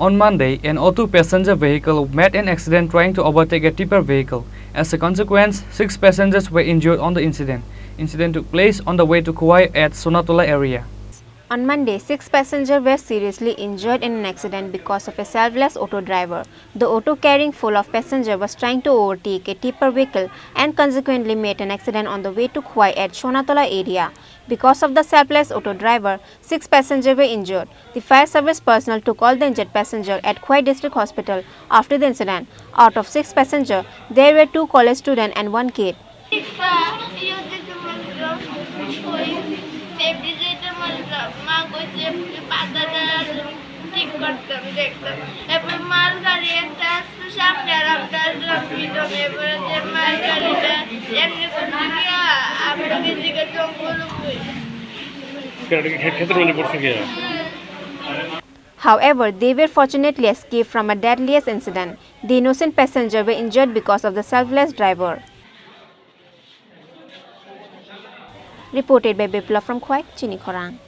On Monday, an auto passenger vehicle met an accident trying to overtake a tipper vehicle. As a consequence, 6 passengers were injured on the incident. Incident took place on the way to Kauai at Sonatola area. On Monday, 6 passengers were seriously injured in an accident because of a selfless auto driver. The auto carrying full of passengers was trying to overtake a tipper vehicle and consequently made an accident on the way to Kauai at Sonatola area. Because of the selfless auto driver, 6 passengers were injured. The fire service personnel took all the injured passengers at Kauai District Hospital after the incident. Out of 6 passengers, there were 2 college students and 1 kid. However, they were fortunately escaped from a deadliest incident. The innocent passengers were injured because of the selfless driver. Reported by Bipla from Khorang, Chini, Khorang.